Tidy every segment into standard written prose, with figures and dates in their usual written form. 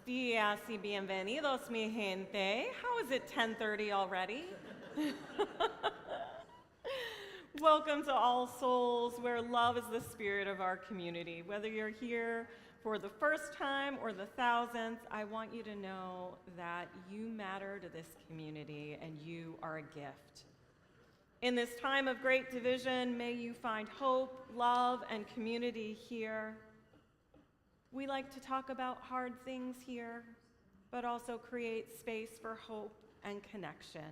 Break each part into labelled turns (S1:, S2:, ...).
S1: días y bienvenidos, mi gente. How is it 10:30 already? Welcome to All Souls, where love is the spirit of our community. Whether you're here for the first time or the thousandth, I want you to know that you matter to this community and you are a gift. In this time of great division, may you find hope, love, and community here. We like to talk about hard things here, but also create space for hope and connection.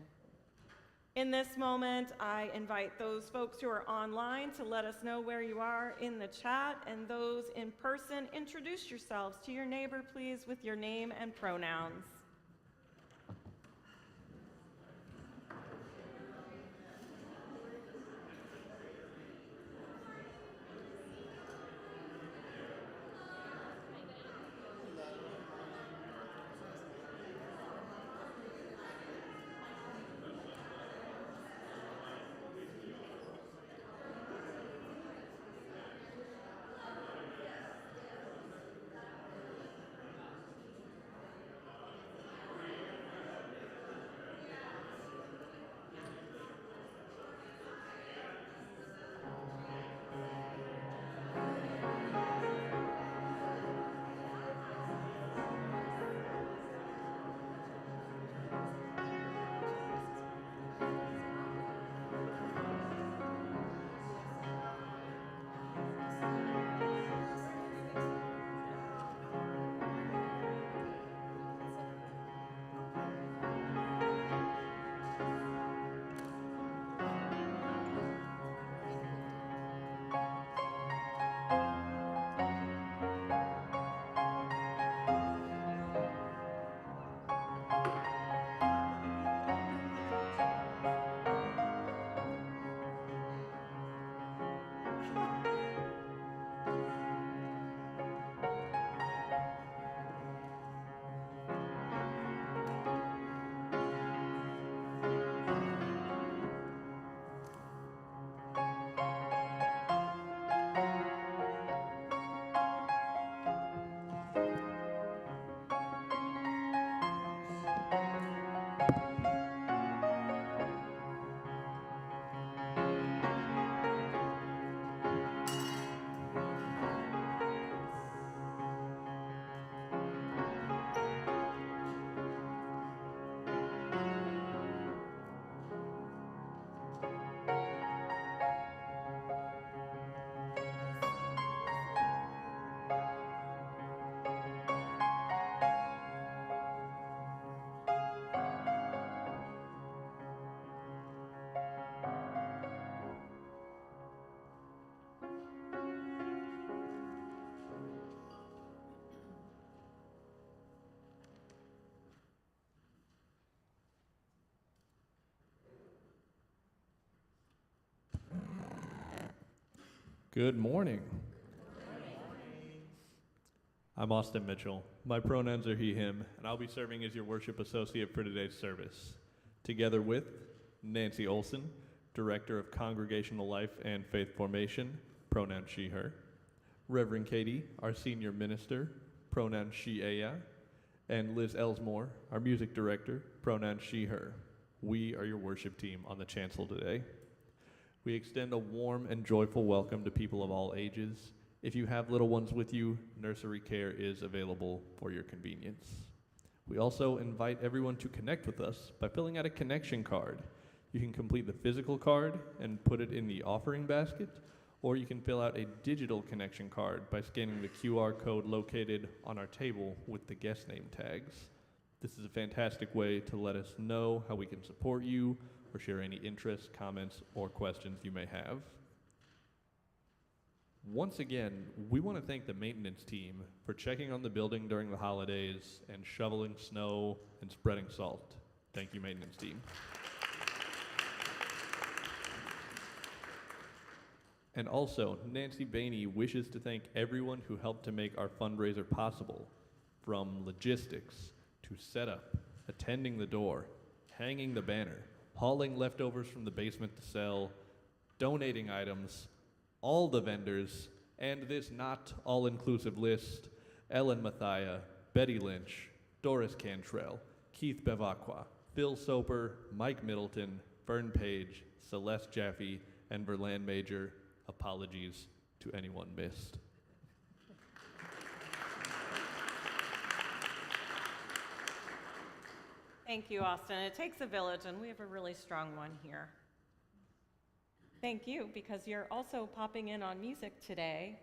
S1: In this moment, I invite those folks who are online to let us know where you are in the chat, and those in person, introduce yourselves to your neighbor, please, with your name and pronouns.
S2: Good morning. I'm Austin Mitchell. My pronouns are he, him, and I'll be serving as your worship associate for today's service, together with Nancy Olson, Director of Congregational Life and Faith Formation, pronoun she, her, Reverend Katie, our Senior Minister, pronoun she, ella, and Liz Elsmore, our Music Director, pronoun she, her. We are your worship team on the chancel today. We extend a warm and joyful welcome to people of all ages. If you have little ones with you, nursery care is available for your convenience. We also invite everyone to connect with us by filling out a connection card. You can complete the physical card and put it in the offering basket, or you can fill out a digital connection card by scanning the QR code located on our table with the guest name tags. This is a fantastic way to let us know how we can support you or share any interests, comments, or questions you may have. Once again, we want to thank the maintenance team for checking on the building during the holidays and shoveling snow and spreading salt. Thank you, maintenance team. And also, Nancy Bainey wishes to thank everyone who helped to make our fundraiser possible, from logistics to setup, attending the door, hanging the banner, hauling leftovers from the basement to sell, donating items, all the vendors, and this not all-inclusive list, Ellen Mathia, Betty Lynch, Doris Cantrell, Keith Bevacqua, Phil Soper, Mike Middleton, Vern Page, Celeste Jaffe, and Verlan Major. Apologies to anyone missed.
S1: Thank you, Austin. It takes a village, and we have a really strong one here. Thank you, because you're also popping in on music today.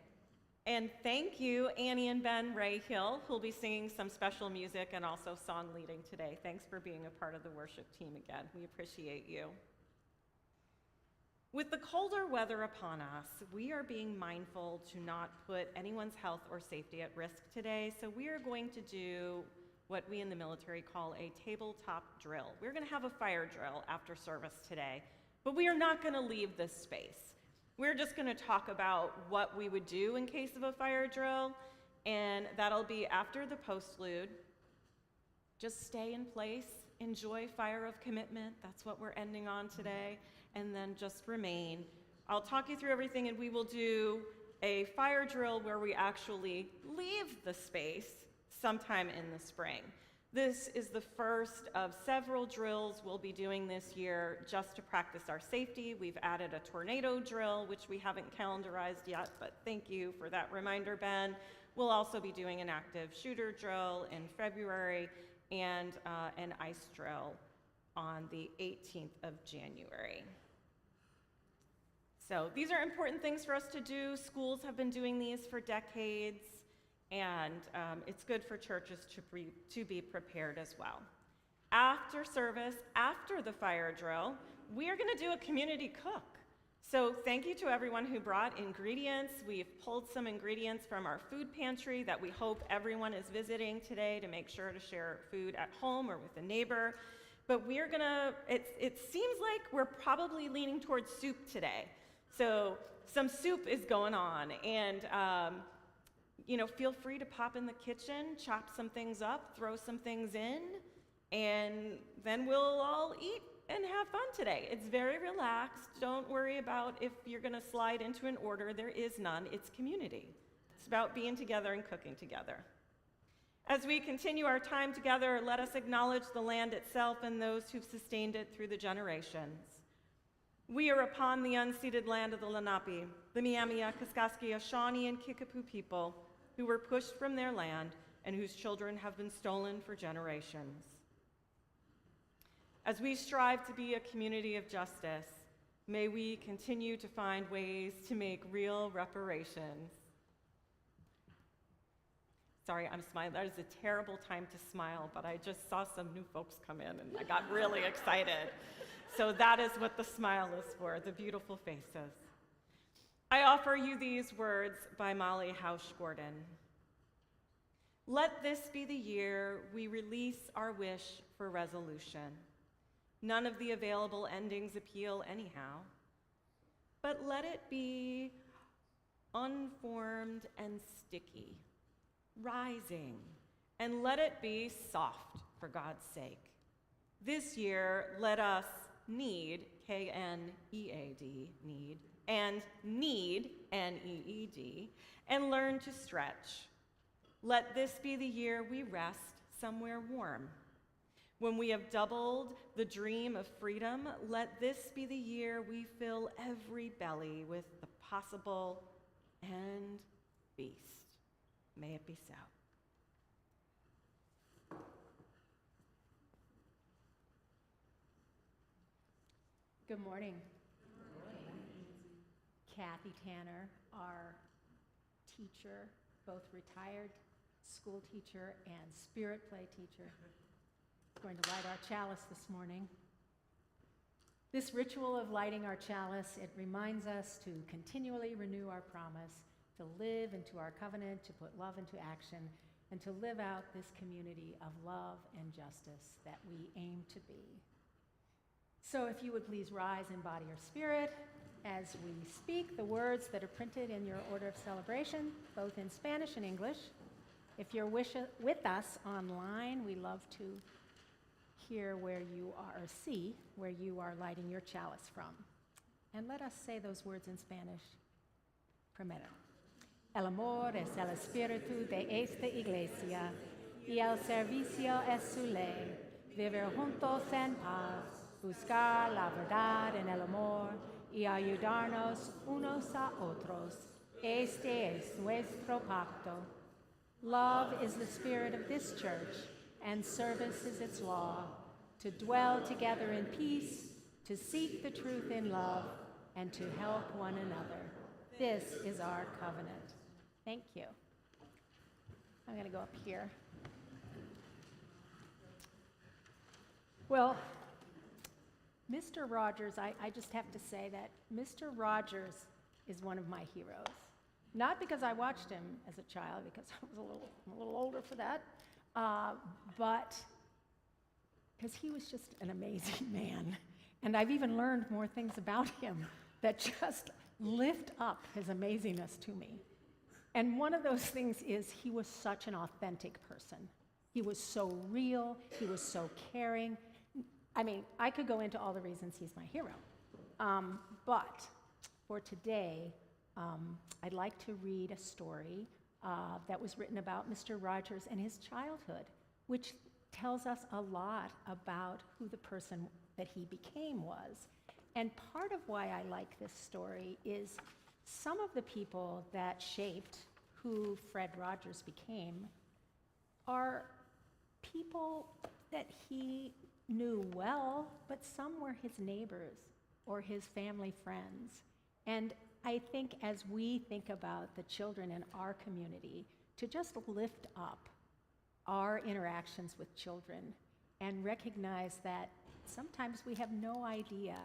S1: And thank you, Annie and Ben Rayhill, who'll be singing some special music and also song leading today. Thanks for being a part of the worship team again. We appreciate you. With the colder weather upon us, we are being mindful to not put anyone's health or safety at risk today, so we are going to do what we in the military call a tabletop drill. We're going to have a fire drill after service today, but we are not going to leave this space. We're just going to talk about what we would do in case of a fire drill, and that'll be after the postlude. Just stay in place, enjoy fire of commitment. That's what we're ending on today, and then just remain. I'll talk you through everything, and we will do a fire drill where we actually leave the space sometime in the spring. This is the first of several drills we'll be doing this year just to practice our safety. We've added a tornado drill, which we haven't calendarized yet, but thank you for that reminder, Ben. We'll also be doing an active shooter drill in February and an ice drill on the 18th of January. So these are important things for us to do. Schools have been doing these for decades. And it's good for churches to be prepared as well. After service, after the fire drill, we are going to do a community cook. So thank you to everyone who brought ingredients. We've pulled some ingredients from our food pantry that we hope everyone is visiting today to make sure to share food at home or with a neighbor. But we are going to, it seems like we're probably leaning towards soup today. So some soup is going on, and feel free to pop in the kitchen, chop some things up, throw some things in, and then we'll all eat and have fun today. It's very relaxed. Don't worry about if you're going to slide into an order. There is none. It's community. It's about being together and cooking together. As we continue our time together, let us acknowledge the land itself and those who've sustained it through the generations. We are upon the unceded land of the Lenape, the Miamia, Kaskaskia, Shawnee, and Kickapoo people, who were pushed from their land and whose children have been stolen for generations. As we strive to be a community of justice, may we continue to find ways to make real reparations. Sorry, I'm smiling. That is a terrible time to smile, but I just saw some new folks come in and I got really excited. So that is what the smile is for, the beautiful faces. I offer you these words by Molly Hausch Gordon. Let this be the year we release our wish for resolution. None of the available endings appeal anyhow, but let it be unformed and sticky, rising, and let it be soft for God's sake. This year, let us need, K-N-E-A-D, need, and need, N-E-E-D, and learn to stretch. Let this be the year we rest somewhere warm. When we have doubled the dream of freedom, let this be the year we fill every belly with the possible and feast. May it be so.
S3: Good morning. Kathy Tanner, our teacher, both retired school teacher and spirit play teacher, is going to light our chalice this morning. This ritual of lighting our chalice, it reminds us to continually renew our promise, to live into our covenant, to put love into action, and to live out this community of love and justice that we aim to be. So if you would please rise in body or spirit as we speak the words that are printed in your order of celebration, both in Spanish and English. If you're with us online, we love to hear where you are, or see where you are lighting your chalice from. And let us say those words in Spanish. Primero. El amor es el espíritu de esta iglesia y el servicio es su ley. Vivir juntos en paz, buscar la verdad en el amor y ayudarnos unos a otros. Este es nuestro pacto. Love is the spirit of this church, and service is its law, to dwell together in peace, to seek the truth in love, and to help one another. This is our covenant. Thank you. I'm going to go up here. Well, Mr. Rogers, I just have to say that Mr. Rogers is one of my heroes. Not because I watched him as a child, because I was a little older for that, but because he was just an amazing man. And I've even learned more things about him that just lift up his amazingness to me. And one of those things is he was such an authentic person. He was so real, he was so caring. I mean, I could go into all the reasons he's my hero. But for today, I'd like to read a story that was written about Mr. Rogers and his childhood, which tells us a lot about who the person that he became was. And part of why I like this story is some of the people that shaped who Fred Rogers became are people that he knew well, but some were his neighbors or his family friends. And I think as we think about the children in our community, to just lift up our interactions with children and recognize that sometimes we have no idea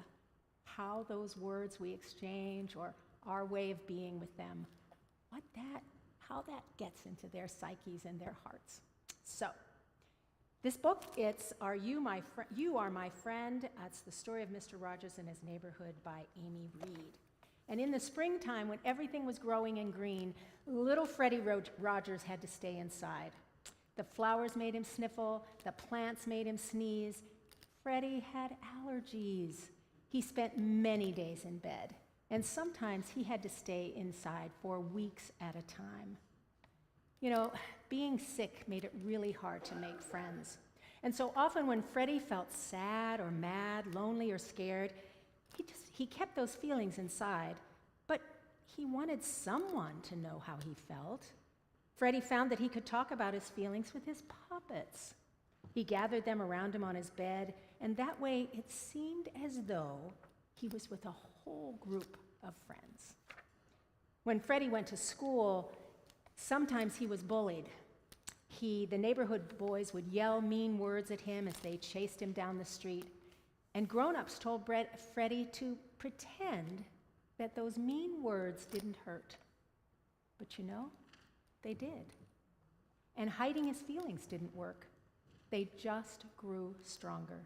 S3: how those words we exchange or our way of being with them, how that gets into their psyches and their hearts. So, this book, it's You Are My Friend. It's the story of Mr. Rogers and His Neighborhood by Amy Reed. And in the springtime, when everything was growing and green, little Freddie Rogers had to stay inside. The flowers made him sniffle, the plants made him sneeze. Freddie had allergies. He spent many days in bed, and sometimes he had to stay inside for weeks at a time. You know, being sick made it really hard to make friends. And so often when Freddie felt sad or mad, lonely or scared, he kept those feelings inside, but he wanted someone to know how he felt. Freddie found that he could talk about his feelings with his puppets. He gathered them around him on his bed, and that way it seemed as though he was with a whole group of friends. When Freddie went to school, sometimes he was bullied. The neighborhood boys would yell mean words at him as they chased him down the street. And grown-ups told Freddie to pretend that those mean words didn't hurt. But you know, they did. And hiding his feelings didn't work. They just grew stronger.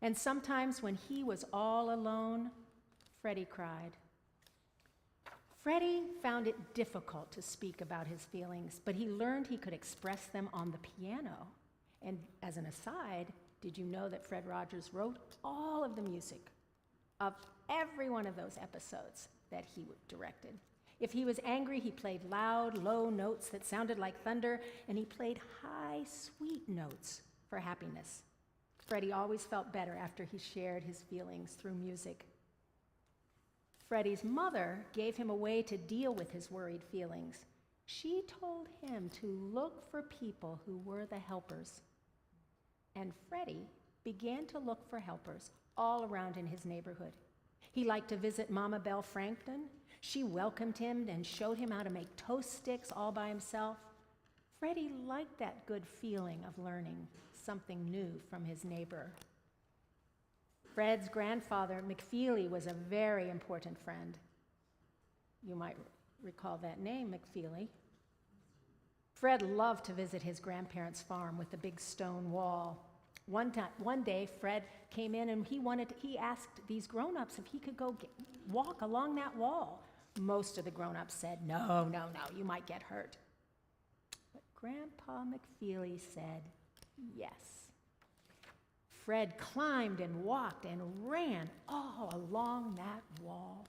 S3: And sometimes when he was all alone, Freddie cried. Freddie found it difficult to speak about his feelings, but he learned he could express them on the piano. And as an aside, did you know that Fred Rogers wrote all of the music of every one of those episodes that he directed? If he was angry, he played loud, low notes that sounded like thunder, and he played high, sweet notes for happiness. Freddie always felt better after he shared his feelings through music. Freddie's mother gave him a way to deal with his worried feelings. She told him to look for people who were the helpers. And Freddie began to look for helpers all around in his neighborhood. He liked to visit Mama Belle Frankton. She welcomed him and showed him how to make toast sticks all by himself. Freddie liked that good feeling of learning something new from his neighbor. Fred's grandfather, McFeely, was a very important friend. You might recall that name, McFeely. Fred loved to visit his grandparents' farm with the big stone wall. One day, Fred came in and he asked these grown-ups if he could go walk along that wall. Most of the grown-ups said, no, you might get hurt. But Grandpa McFeely said, yes. Fred climbed and walked and ran all along that wall.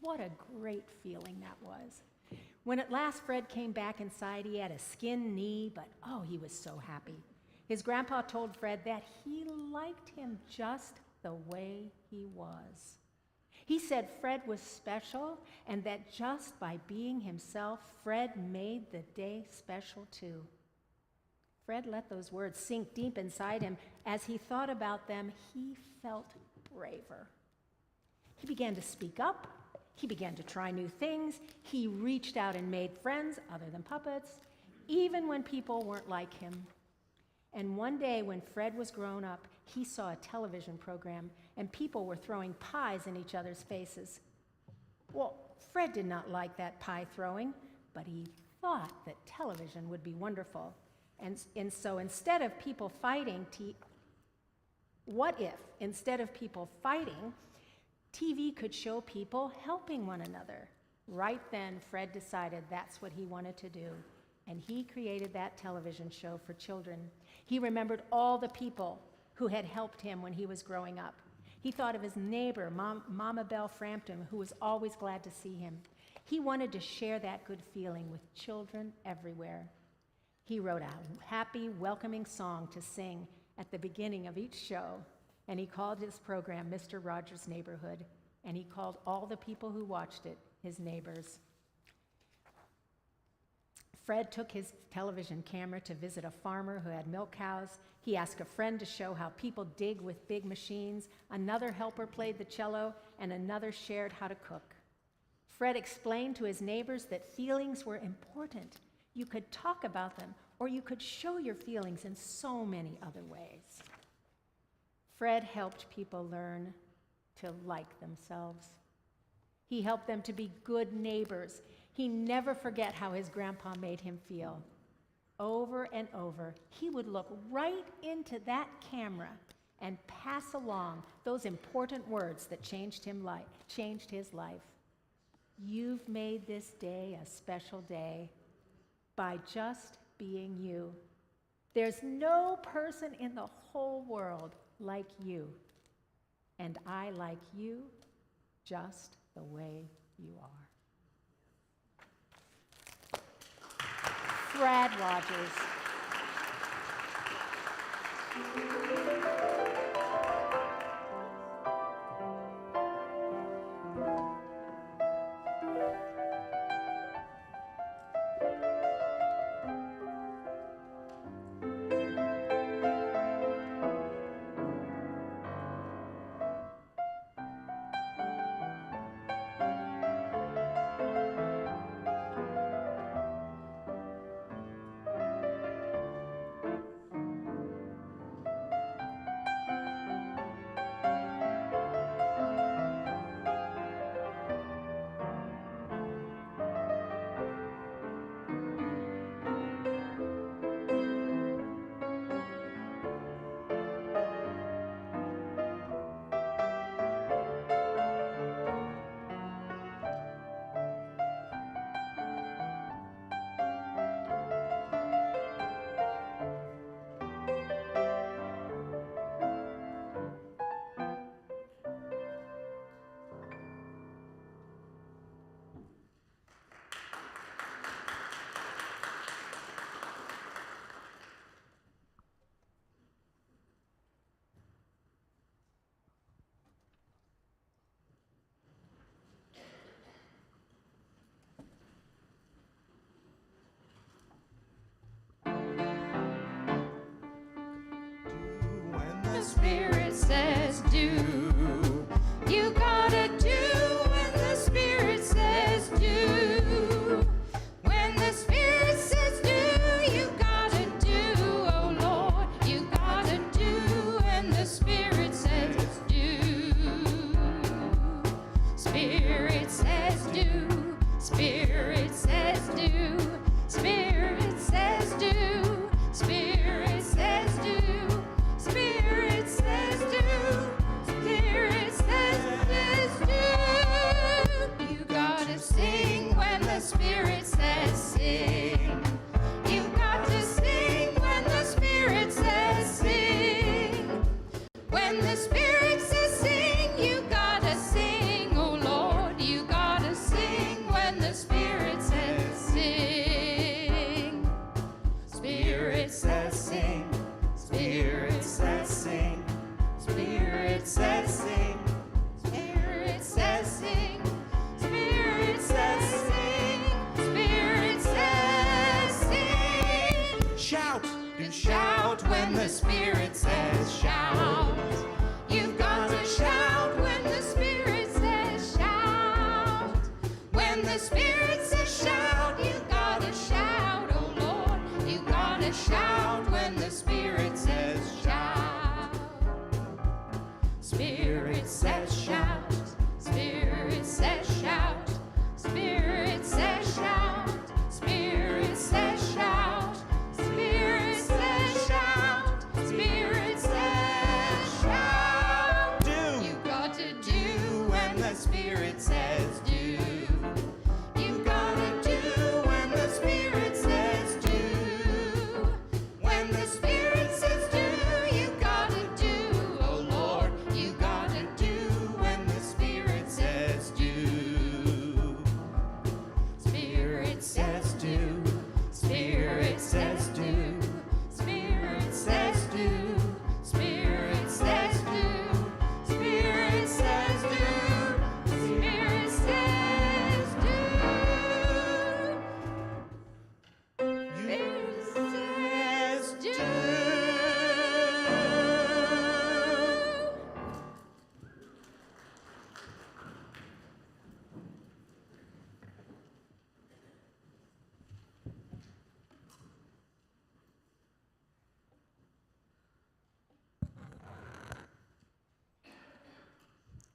S3: What a great feeling that was. When at last Fred came back inside, he had a skinned knee, but oh, he was so happy. His grandpa told Fred that he liked him just the way he was. He said Fred was special and that just by being himself, Fred made the day special too. Fred let those words sink deep inside him. As he thought about them, he felt braver. He began to speak up. He began to try new things. He reached out and made friends other than puppets, even when people weren't like him. And one day when Fred was grown up, he saw a television program and people were throwing pies in each other's faces. Well, Fred did not like that pie throwing, but he thought that television would be wonderful. And so instead of people fighting, what if instead of people fighting, TV could show people helping one another? Right then, Fred decided that's what he wanted to do, and he created that television show for children. He remembered all the people who had helped him when he was growing up. He thought of his neighbor, Mama Belle Frampton, who was always glad to see him. He wanted to share that good feeling with children everywhere. He wrote a happy, welcoming song to sing at the beginning of each show, and he called his program Mr. Rogers' Neighborhood, and he called all the people who watched it his neighbors. Fred took his television camera to visit a farmer who had milk cows. He asked a friend to show how people dig with big machines. Another helper played the cello, and another shared how to cook. Fred explained to his neighbors that feelings were important. You could talk about them, or you could show your feelings in so many other ways. Fred helped people learn to like themselves. He helped them to be good neighbors. He never forget how his grandpa made him feel. Over and over, he would look right into that camera and pass along those important words that changed his life. You've made this day a special day by just being you. There's no person in the whole world like you, and I like you just the way you are. Fred Rogers.
S4: The Spirit says do. You gotta do when the Spirit says do. When the Spirit says do, you gotta do. Oh Lord, you gotta do when the Spirit says do. Spirit says do. Spirit says do. Spirit says do. Spirit says do. Spirit says do.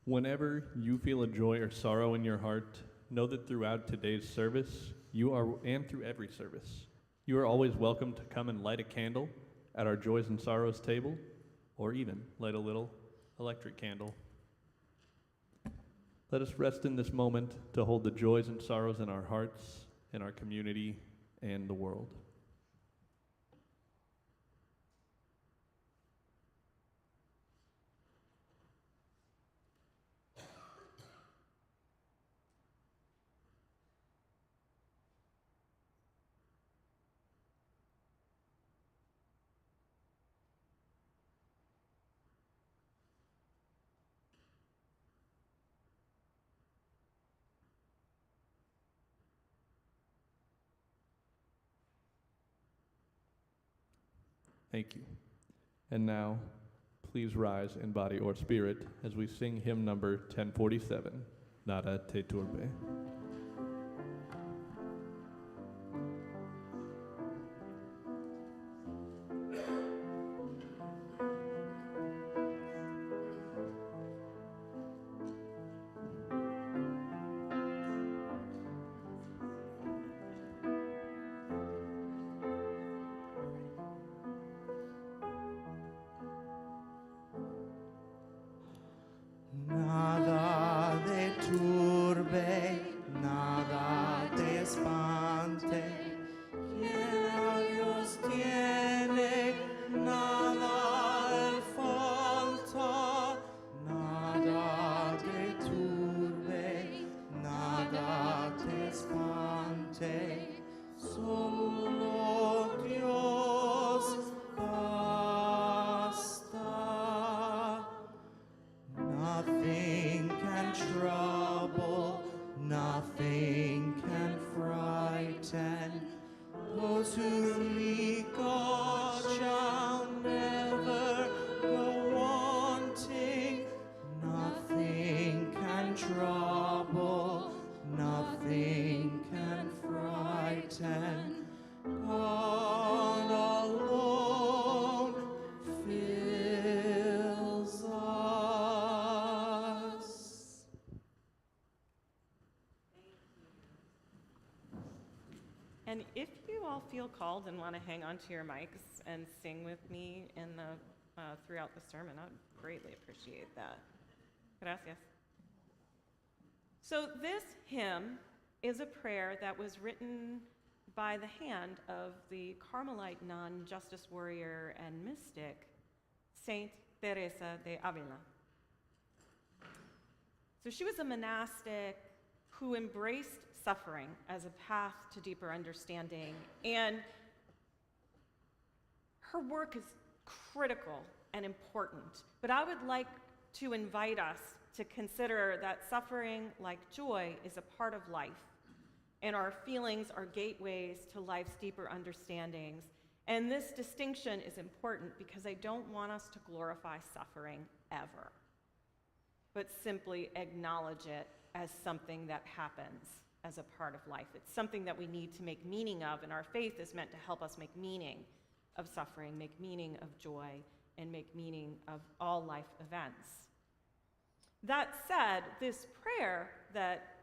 S2: Whenever you feel a joy or sorrow in your heart, know that throughout today's service, and through every service, you are always welcome to come and light a candle at our Joys and Sorrows table, or even light a little electric candle. Let us rest in this moment to hold the joys and sorrows in our hearts, in our community, and the world. Thank you. And now, please rise in body or spirit as we sing hymn number 1047, Nada te turbe.
S5: Nada te turbe, nada te espante, quien a Dios tiene, nada le falta, nada te turbe, nada te espante, solo Dios basta. Nothing can trouble, nothing can frighten those who seek God shall never go wanting. Nothing can trouble, nothing can frighten. God alone fills us.
S1: And if you all feel called and want to hang on to your mics and sing with me in the throughout the sermon, I would greatly appreciate that. Gracias. So this hymn is a prayer that was written by the hand of the Carmelite nun, justice warrior, and mystic, Saint Teresa de Avila. So she was a monastic who embraced suffering as a path to deeper understanding, and her work is critical and important. But I would like to invite us to consider that suffering, like joy, is a part of life, and our feelings are gateways to life's deeper understandings. And this distinction is important because I don't want us to glorify suffering ever, but simply acknowledge it as something that happens as a part of life. It's something that we need to make meaning of, and our faith is meant to help us make meaning of suffering, make meaning of joy, and make meaning of all life events. That said, this prayer that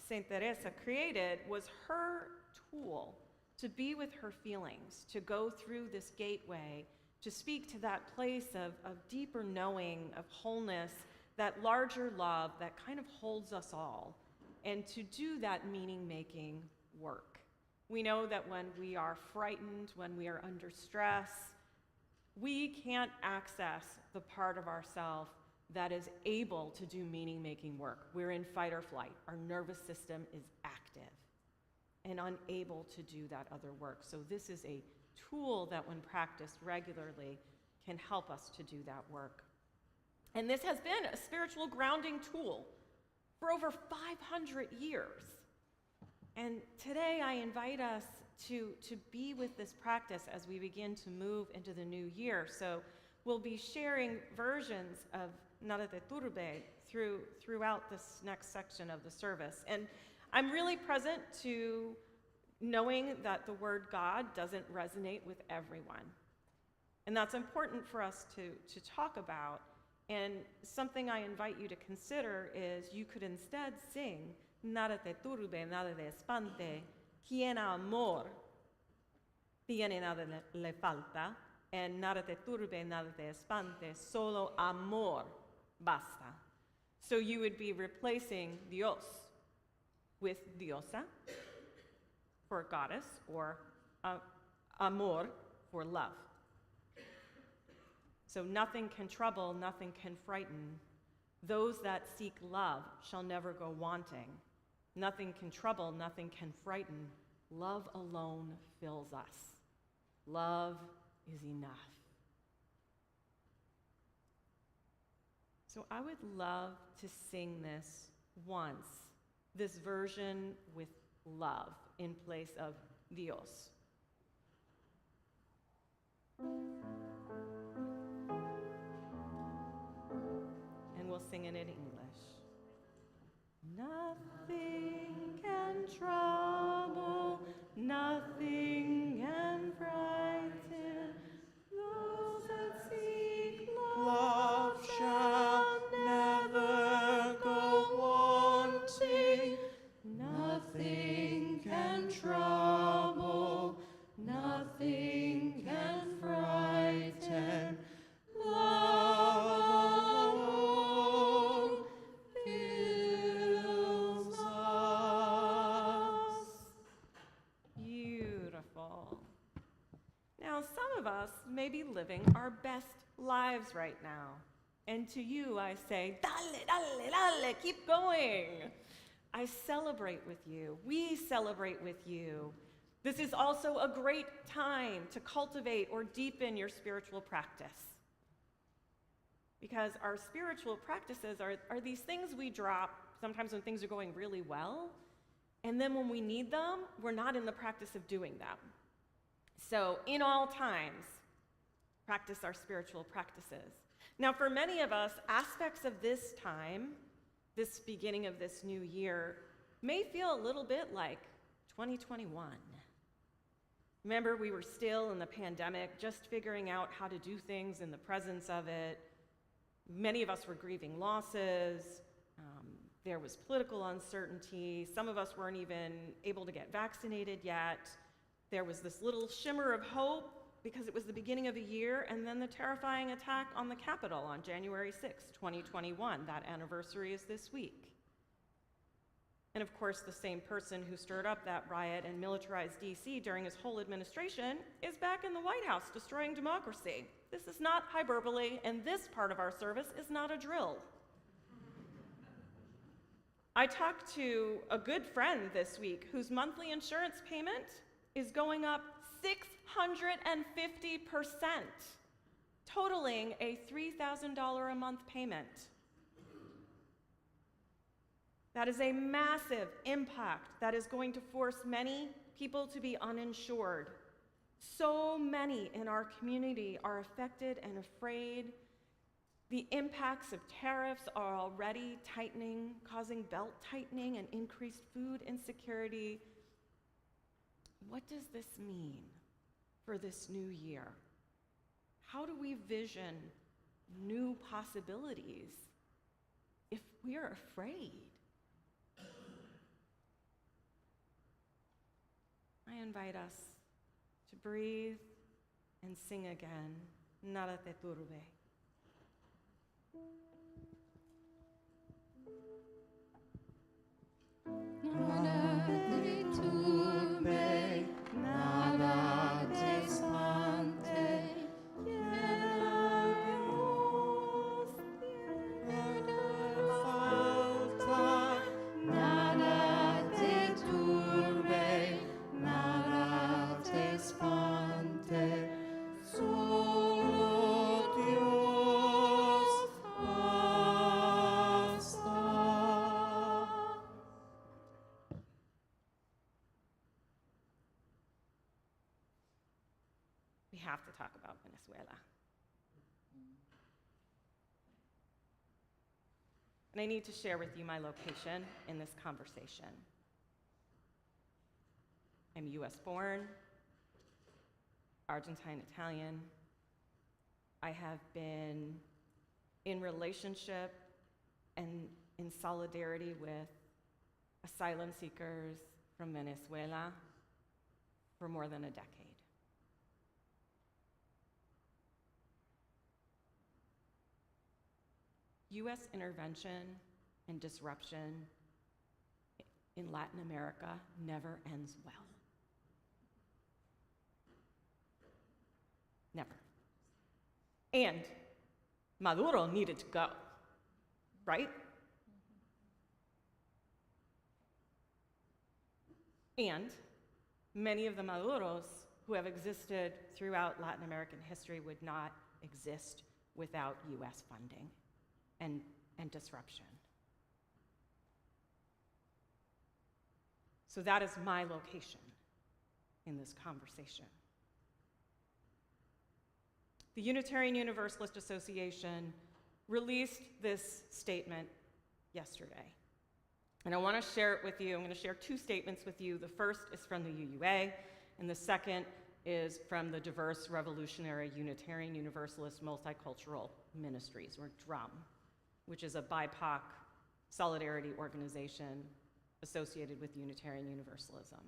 S1: Saint Teresa created was her tool to be with her feelings, to go through this gateway, to speak to that place of deeper knowing, of wholeness, that larger love that kind of holds us all, and to do that meaning-making work. We know that when we are frightened, when we are under stress, we can't access the part of ourself that is able to do meaning-making work. We're in fight or flight. Our nervous system is active and unable to do that other work. So this is a tool that, when practiced regularly, can help us to do that work. And this has been a spiritual grounding tool for over 500 years. And today I invite us to be with this practice as we begin to move into the new year. So we'll be sharing versions of Nada te turbe throughout this next section of the service. And I'm really present to knowing that the word God doesn't resonate with everyone. And that's important for us to talk about. And something I invite you to consider is you could instead sing, nada te turbe, nada te espante, quien amor tiene nada le falta, and nada te turbe, nada te espante, solo amor basta. So you would be replacing Dios with diosa for goddess, or amor for love. So nothing can trouble, nothing can frighten. Those that seek love shall never go wanting. Nothing can trouble, nothing can frighten. Love alone fills us. Love is enough. So I would love to sing this once, this version with love in place of Dios. And we'll sing it in English. Nothing can trouble, nothing can frighten those that seek
S5: Love shall never go wanting. Nothing can trouble, nothing can frighten. Love alone fills us.
S1: Beautiful. Now, some of us may be living our best lives right now. And to you, I say, dale, dale, dale, keep going. I celebrate with you. We celebrate with you. This is also a great time to cultivate or deepen your spiritual practice. Because our spiritual practices are these things we drop sometimes when things are going really well, and then when we need them, we're not in the practice of doing them. So in all times, practice our spiritual practices. Now, for many of us, aspects of this time, this beginning of this new year, may feel a little bit like 2021. Remember, we were still in the pandemic, just figuring out how to do things in the presence of it. Many of us were grieving losses. There was political uncertainty. Some of us weren't even able to get vaccinated yet. There was this little shimmer of hope because it was the beginning of a year, and then the terrifying attack on the Capitol on January 6, 2021. That anniversary is this week. And of course, the same person who stirred up that riot and militarized DC during his whole administration is back in the White House destroying democracy. This is not hyperbole, and this part of our service is not a drill. I talked to a good friend this week whose monthly insurance payment is going up 650%, totaling a $3,000 a month payment. That is a massive impact that is going to force many people to be uninsured. So many in our community are affected and afraid. The impacts of tariffs are already tightening, causing belt tightening and increased food insecurity. What does this mean for this new year? How do we vision new possibilities if we are afraid? I invite us to breathe and sing again, Nada te turbe.
S4: Nada te turbe, nada te espante, nada te turbe, nada te espante,
S5: Solo Dios basta.
S1: We have to talk about Venezuela. And I need to share with you my location in this conversation. I'm US born, Argentine Italian. I have been in relationship and in solidarity with asylum seekers from Venezuela for more than a decade. U.S. intervention and disruption in Latin America never ends well. Never. And Maduro needed to go, right? And many of the Maduros who have existed throughout Latin American history would not exist without U.S. funding and disruption. So that is my location in this conversation. The Unitarian Universalist Association released this statement yesterday. And I want to share it with you. I'm going to share two statements with you. The first is from the UUA, and the second is from the Diverse Revolutionary Unitarian Universalist Multicultural Ministries, or DRUM, which is a BIPOC solidarity organization associated with Unitarian Universalism.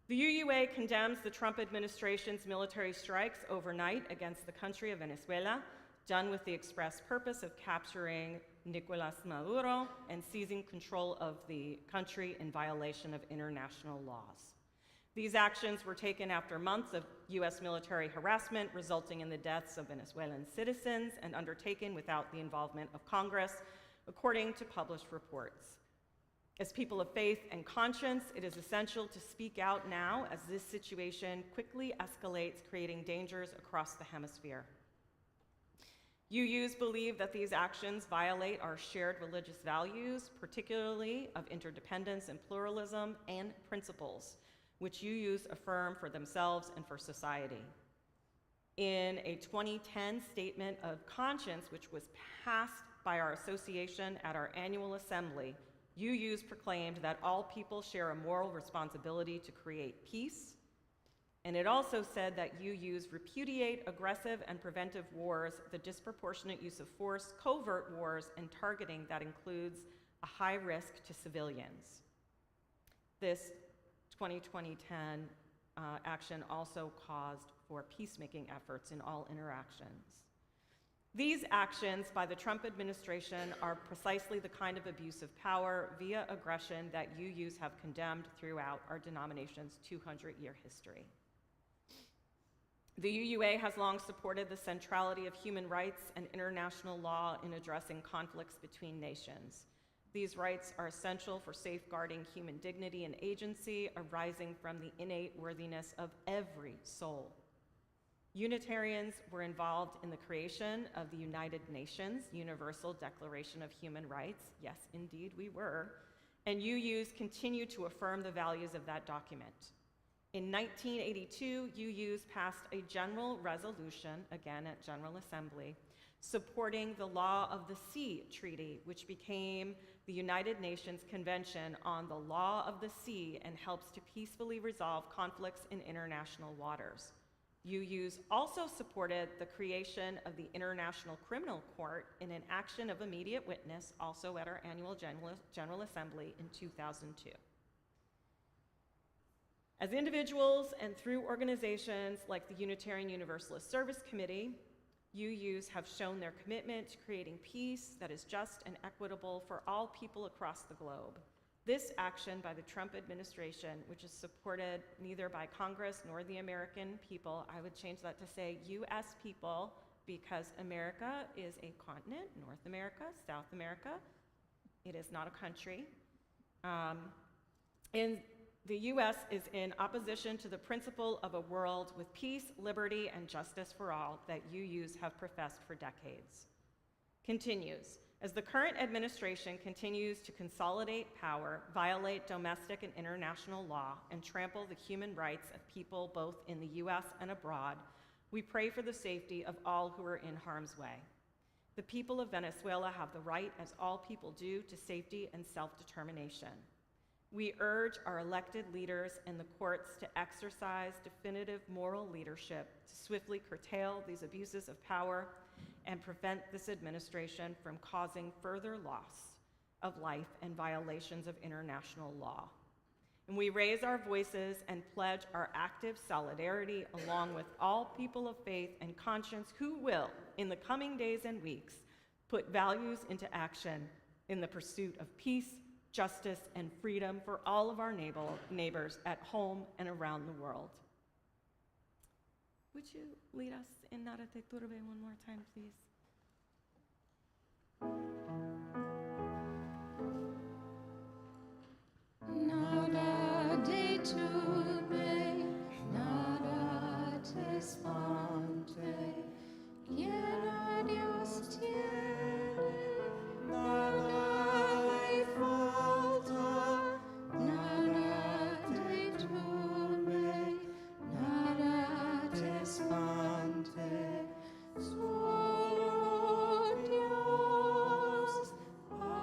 S1: The UUA condemns the Trump administration's military strikes overnight against the country of Venezuela, done with the express purpose of capturing Nicolás Maduro and seizing control of the country in violation of international laws. These actions were taken after months of U.S. military harassment, resulting in the deaths of Venezuelan citizens, and undertaken without the involvement of Congress, according to published reports. As people of faith and conscience, it is essential to speak out now as this situation quickly escalates, creating dangers across the hemisphere. UUs believe that these actions violate our shared religious values, particularly of interdependence and pluralism, and principles, which UUs affirm for themselves and for society. In a 2010 statement of conscience, which was passed by our association at our annual assembly, UUs proclaimed that all people share a moral responsibility to create peace, and it also said that UUs repudiate aggressive and preventive wars, the disproportionate use of force, covert wars, and targeting that includes a high risk to civilians. This 2010 action also caused for peacemaking efforts in all interactions. These actions by the Trump administration are precisely the kind of abuse of power via aggression that UUs have condemned throughout our denomination's 200-year history. The UUA has long supported the centrality of human rights and international law in addressing conflicts between nations. These rights are essential for safeguarding human dignity and agency arising from the innate worthiness of every soul. Unitarians were involved in the creation of the United Nations Universal Declaration of Human Rights. Yes, indeed, we were. And UUs continue to affirm the values of that document. In 1982, UUs passed a general resolution, again at General Assembly, supporting the Law of the Sea Treaty, which became the United Nations Convention on the Law of the Sea and helps to peacefully resolve conflicts in international waters. UUs also supported the creation of the International Criminal Court in an action of immediate witness, also at our annual General Assembly in 2002. As individuals and through organizations like the Unitarian Universalist Service Committee, UUs have shown their commitment to creating peace that is just and equitable for all people across the globe. This action by the Trump administration, which is supported neither by Congress nor the American people, I would change that to say U.S. people, because America is a continent, North America, South America. It is not a country. And the U.S. is in opposition to the principle of a world with peace, liberty, and justice for all that UUs have professed for decades. Continues. As the current administration continues to consolidate power, violate domestic and international law, and trample the human rights of people both in the U.S. and abroad, we pray for the safety of all who are in harm's way. The people of Venezuela have the right, as all people do, to safety and self-determination. We urge our elected leaders and the courts to exercise definitive moral leadership to swiftly curtail these abuses of power and prevent this administration from causing further loss of life and violations of international law. And we raise our voices and pledge our active solidarity along with all people of faith and conscience who will, in the coming days and weeks, put values into action in the pursuit of peace, justice, and freedom for all of our neighbors at home and around the world. Would you lead us in Nara Te Turbe one more time, please?
S4: Nada de turbe, nada te espante, quien a Dios tiene, nada le falta. Nada te turbe, nada te espante, solo Dios basta.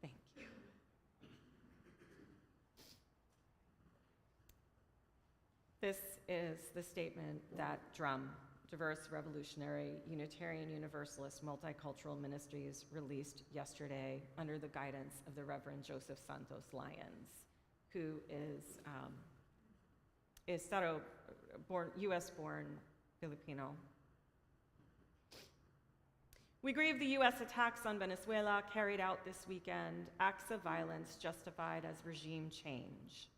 S1: Thank you. This is the statement that DRUM, Diverse Revolutionary Unitarian Universalist Multicultural Ministries, released yesterday under the guidance of the Reverend Joseph Santos Lyons, who is U.S.-born Filipino. We grieve the U.S. attacks on Venezuela carried out this weekend, acts of violence justified as regime change,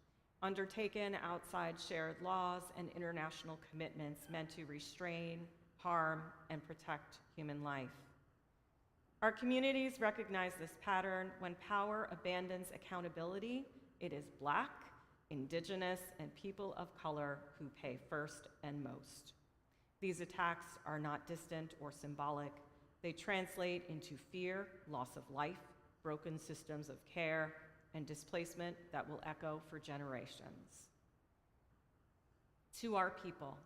S1: undertaken outside shared laws and international commitments meant to restrain, harm, and protect human life. Our communities recognize this pattern. When power abandons accountability, it is Black, Indigenous, and people of color who pay first and most. These attacks are not distant or symbolic. They translate into fear, loss of life, broken systems of care, and displacement that will echo for generations. To our people,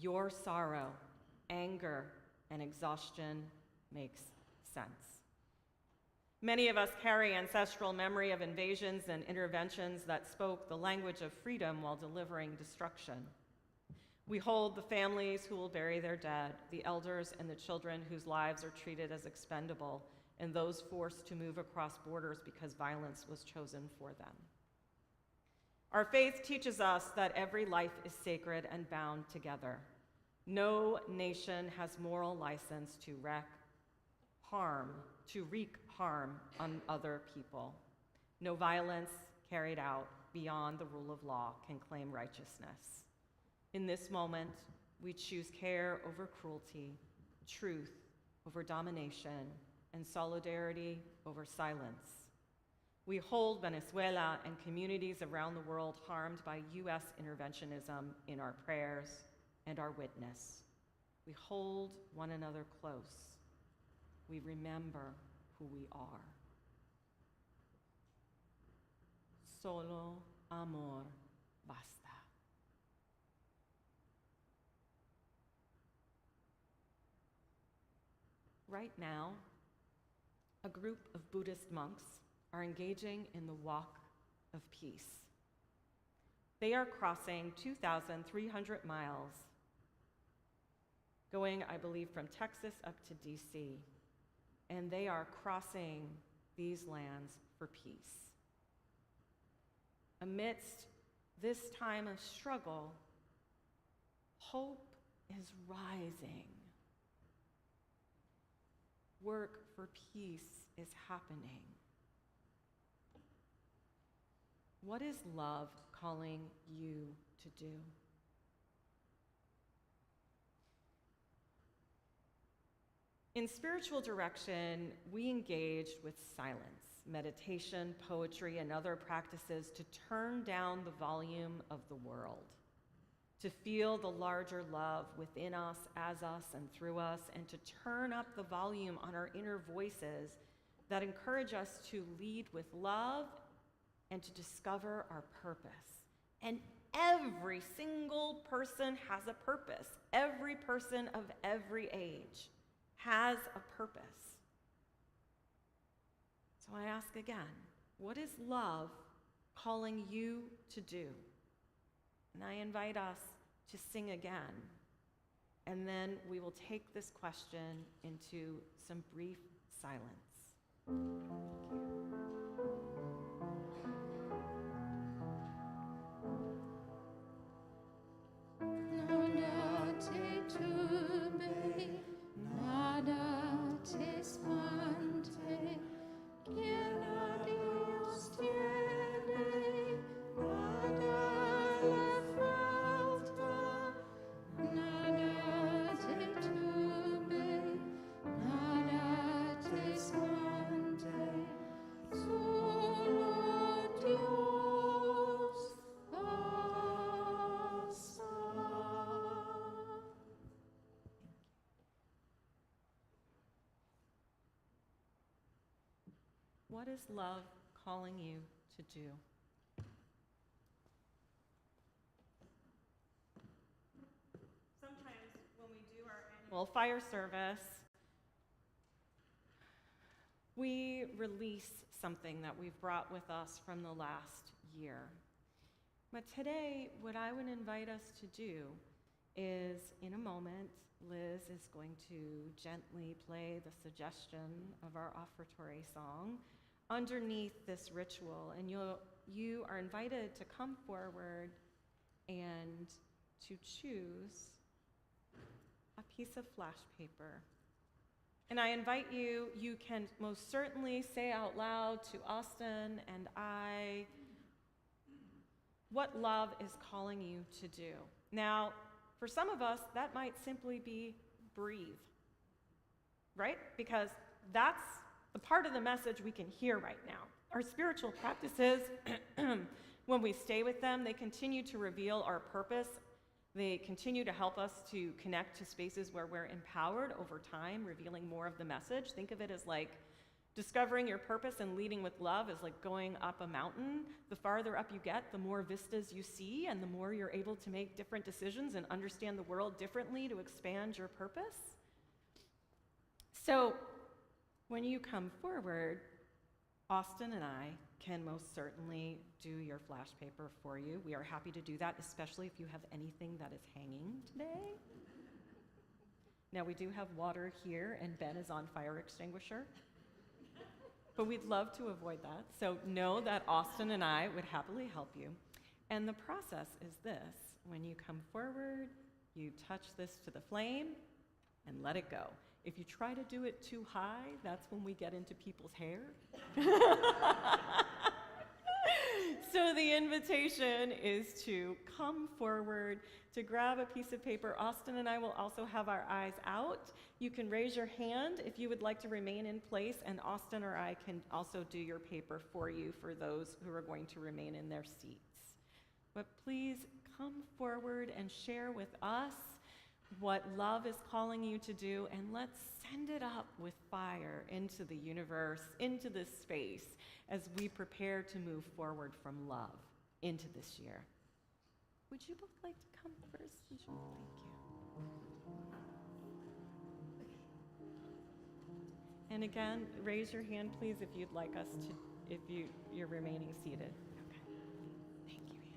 S1: your sorrow, anger, and exhaustion makes sense. Many of us carry ancestral memory of invasions and interventions that spoke the language of freedom while delivering destruction. We hold the families who will bury their dead, the elders and the children whose lives are treated as expendable, and those forced to move across borders because violence was chosen for them. Our faith teaches us that every life is sacred and bound together. No nation has moral license to wreak harm on other people. No violence carried out beyond the rule of law can claim righteousness. In this moment, we choose care over cruelty, truth over domination, and solidarity over silence. We hold Venezuela and communities around the world harmed by U.S. interventionism in our prayers and our witness. We hold one another close. We remember who we are. Solo amor basta. Right now, a group of Buddhist monks are engaging in the Walk of Peace. They are crossing 2,300 miles, going, I believe, from Texas up to DC, and they are crossing these lands for peace. Amidst this time of struggle, hope is rising. Work for peace is happening. What is love calling you to do? In spiritual direction, we engaged with silence, meditation, poetry, and other practices to turn down the volume of the world, to feel the larger love within us, as us, and through us, and to turn up the volume on our inner voices that encourage us to lead with love and to discover our purpose. And every single person has a purpose. Every person of every age has a purpose. So I ask again, what is love calling you to do? And I invite us to sing again. And then we will take this question into some brief silence.
S4: Nada te turbe, nada te espante, quien a Dios tiene, nada le falta. Nada te turbe, nada te espante, solo Dios basta.
S1: What is love calling you to do? Sometimes when we do our annual fire service, we release something that we've brought with us from the last year. But today, what I would invite us to do is, in a moment, Liz is going to gently play the suggestion of our offertory song underneath this ritual, and you are invited to come forward and to choose a piece of flash paper. And I invite you, you can most certainly say out loud to Austin and I what love is calling you to do. Now, for some of us, that might simply be breathe, right? Because that's the part of the message we can hear right now. Our spiritual practices, when we stay with them, they continue to reveal our purpose. They continue to help us to connect to spaces where we're empowered over time, revealing more of the message. Think of it as like discovering your purpose and leading with love is like going up a mountain. The farther up you get, the more vistas you see, and the more you're able to make different decisions and understand the world differently to expand your purpose. So when you come forward, Austin and I can most certainly do your flash paper for you. We are happy to do that, especially if you have anything that is hanging today. Now, we do have water here, and Ben is on fire extinguisher. But we'd love to avoid that. So know that Austin and I would happily help you. And the process is this. When you come forward, you touch this to the flame and let it go. If you try to do it too high, that's when we get into people's hair. So the invitation is to come forward, to grab a piece of paper. Austin and I will also have our eyes out. You can raise your hand if you would like to remain in place, and Austin or I can also do your paper for you for those who are going to remain in their seats. But please come forward and share with us what love is calling you to do, and let's send it up with fire into the universe, into this space, as we prepare to move forward from love into this year. Would you both like to come first? Thank you. And again, raise your hand, please, if you'd like us to, if you're remaining seated. Okay. Thank you, Annie.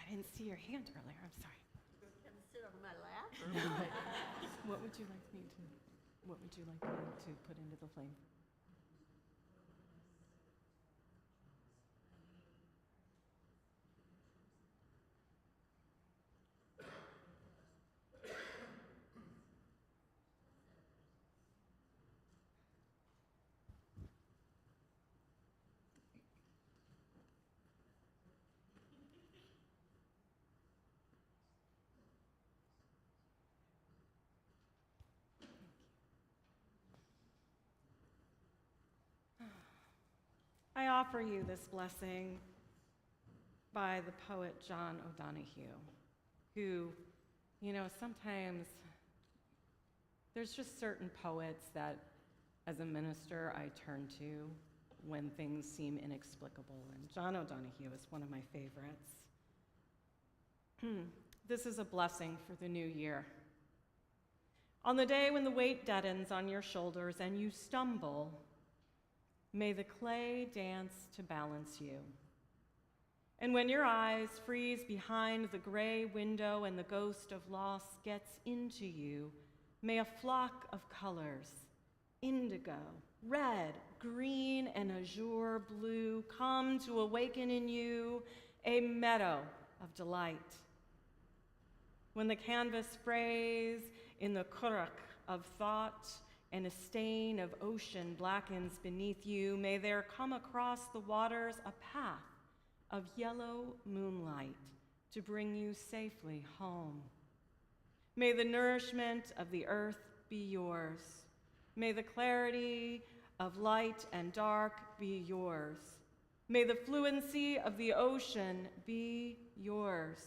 S1: I didn't see your hand earlier, I'm sorry.
S6: Sit on my lap or what?
S1: What would you like me to put into the flame? I offer you this blessing by the poet John O'Donohue, who, sometimes there's just certain poets that, as a minister, I turn to when things seem inexplicable, and John O'Donohue is one of my favorites. This is a blessing for the new year. On the day when the weight deadens on your shoulders and you stumble, may the clay dance to balance you. And when your eyes freeze behind the gray window and the ghost of loss gets into you, may a flock of colors, indigo, red, green, and azure blue, come to awaken in you a meadow of delight. When the canvas frays in the currach of thought and a stain of ocean blackens beneath you, may there come across the waters a path of yellow moonlight to bring you safely home. May the nourishment of the earth be yours. May the clarity of light and dark be yours. May the fluency of the ocean be yours.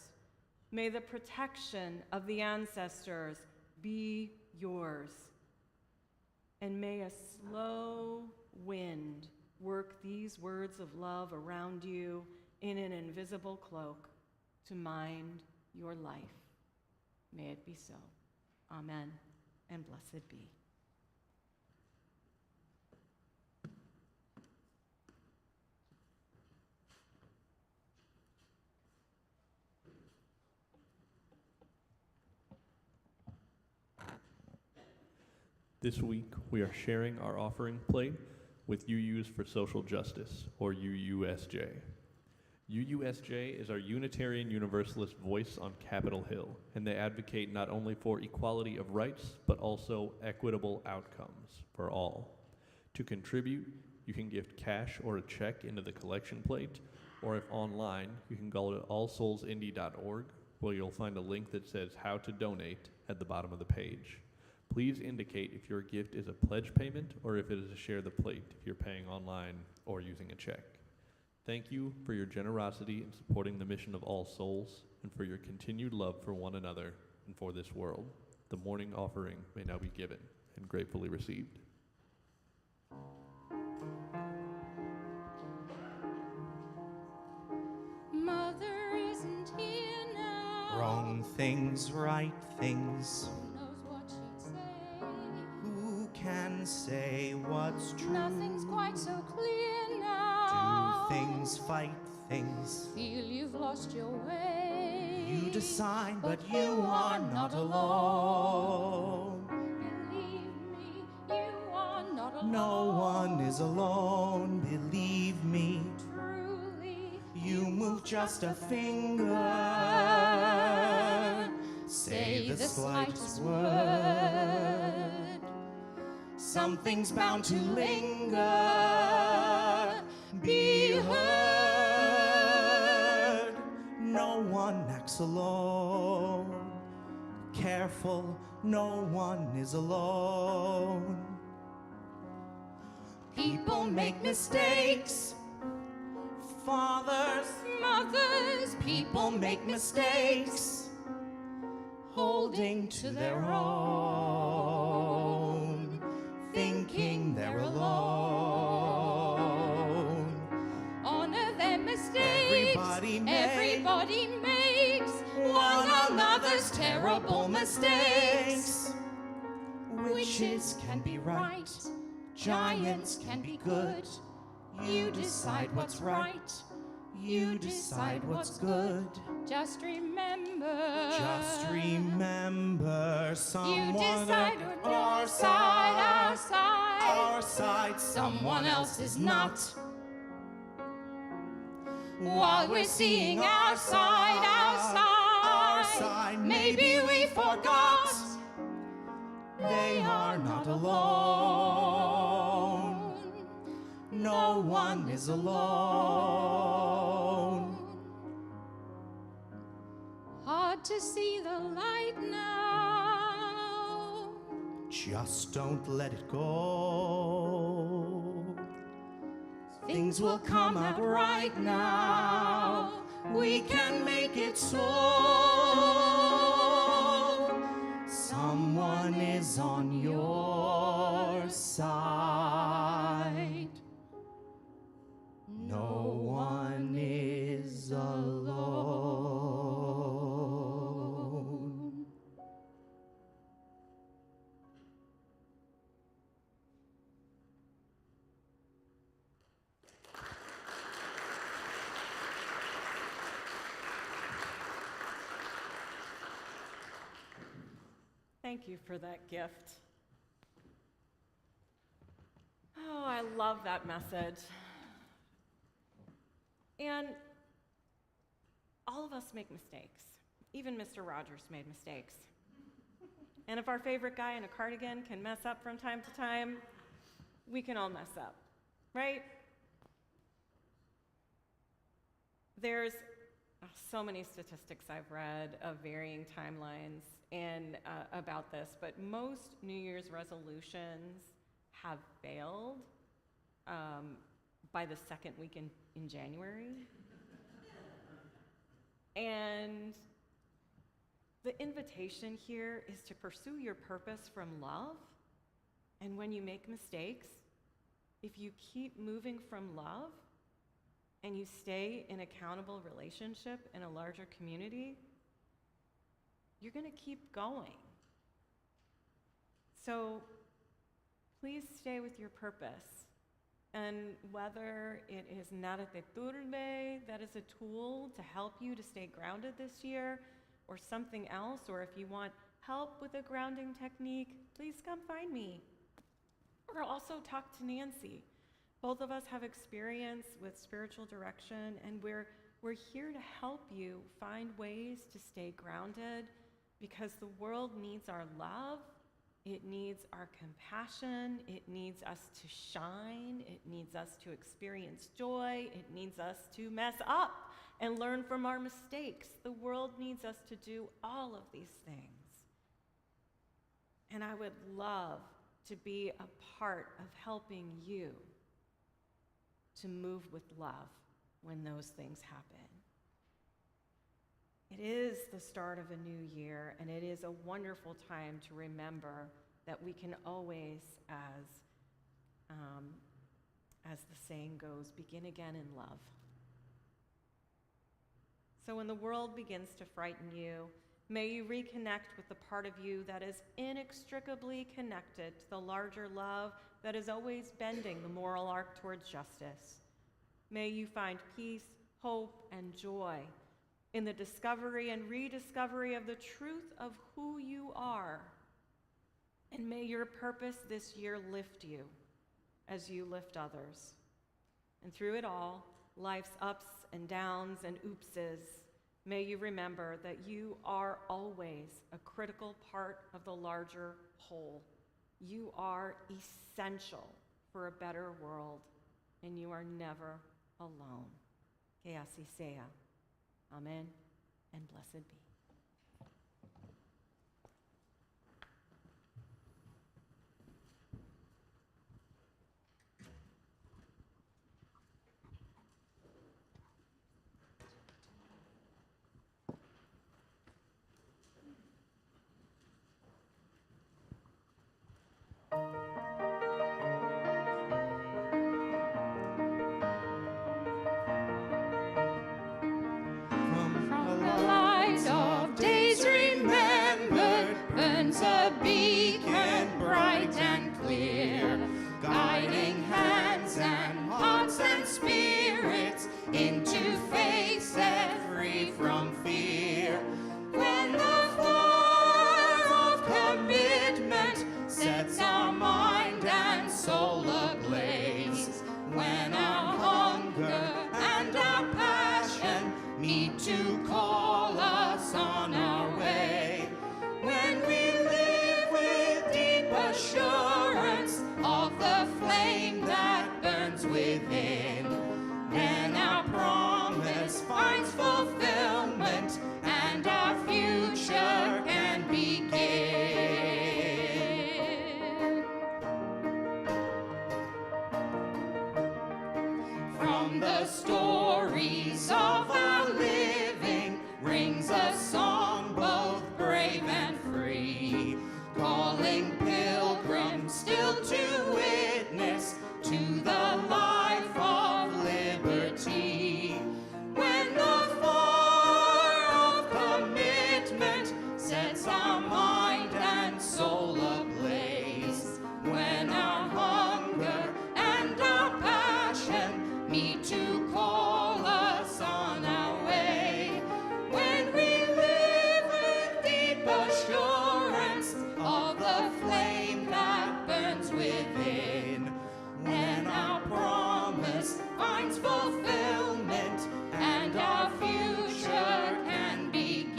S1: May the protection of the ancestors be yours. And may a slow wind work these words of love around you in an invisible cloak to mind your life. May it be so. Amen, and blessed be.
S2: This week, we are sharing our offering plate with UUs for Social Justice, or UUSJ. UUSJ is our Unitarian Universalist voice on Capitol Hill, and they advocate not only for equality of rights, but also equitable outcomes for all. To contribute, you can gift cash or a check into the collection plate, or if online, you can go to allsoulsindy.org, where you'll find a link that says how to donate at the bottom of the page. Please indicate if your gift is a pledge payment or if it is a share the plate if you're paying online or using a check. Thank you for your generosity in supporting the mission of All Souls and for your continued love for one another and for this world. The morning offering may now be given and gratefully received.
S4: Mother isn't here now.
S5: Wrong things, right things.
S4: Who knows what she'd say?
S5: Who can say what's true?
S4: Nothing's quite so clear now.
S5: Do things, fight things.
S4: Feel you've lost your way.
S5: You decide, but you are not alone.
S4: Believe me, you are not alone.
S5: No one is alone, believe me.
S4: Truly,
S5: You move just a finger. Say the slightest word. Something's bound to linger. Be heard. No one acts alone. Careful, no one is alone. People make mistakes. Fathers,
S4: mothers,
S5: people make mistakes. Holding to their own, thinking they're alone.
S4: honor their mistakes. Everybody makes
S5: one another's terrible mistakes. Witches can be right, giants can be good. You decide what's right, you decide what's good.
S4: Just remember.
S5: Someone
S4: You decide
S5: at
S4: on
S5: our
S4: your side, our
S5: side,
S4: side.
S5: our side, someone else is not. While we're seeing our side, our side, maybe we forgot. They are not alone. No one is alone.
S4: Hard to see the light now.
S5: Just don't let it go. things will come out right now. We can make it so. Someone is on your side. No one is alone.
S1: Thank you for that gift. Oh, I love that message. And all of us make mistakes. Even Mr. Rogers made mistakes. And if our favorite guy in a cardigan can mess up from time to time, we can all mess up, right? There's so many statistics I've read of varying timelines and about this, but most New Year's resolutions have failed by the second week in January. And the invitation here is to pursue your purpose from love. And when you make mistakes, if you keep moving from love and you stay in accountable relationship in a larger community, you're going to keep going. So please stay with your purpose. And whether it is Narate Turbe, that is a tool to help you to stay grounded this year, or something else, or if you want help with a grounding technique, please come find me. Or also talk to Nancy. Both of us have experience with spiritual direction, and we're here to help you find ways to stay grounded, because the world needs our love, it needs our compassion, it needs us to shine, it needs us to experience joy, it needs us to mess up and learn from our mistakes. The world needs us to do all of these things. And I would love to be a part of helping you to move with love when those things happen. It is the start of a new year, and it is a wonderful time to remember that we can always, as the saying goes, begin again in love. So when the world begins to frighten you, may you reconnect with the part of you that is inextricably connected to the larger love that is always bending the moral arc towards justice. May you find peace, hope, and joy in the discovery and rediscovery of the truth of who you are. And may your purpose this year lift you as you lift others. And through it all, life's ups and downs and oopses, may you remember that you are always a critical part of the larger whole. You are essential for a better world, and you are never alone. Que así sea. Amen, and blessed be.
S4: From the light
S5: From the stories of our living rings a song both brave and free, calling pilgrims still to witness to the life of liberty. When the fire of commitment sets our mind and soul ablaze, when our hunger and our passion meet to call us on our way, when we live with deep assurance of the flame that burns within, when our promise finds fulfillment and our future can begin.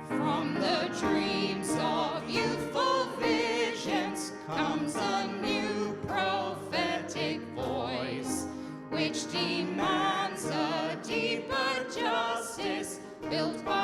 S5: From the dreams of youthful visions comes a new prophetic voice, which demands a deeper justice built by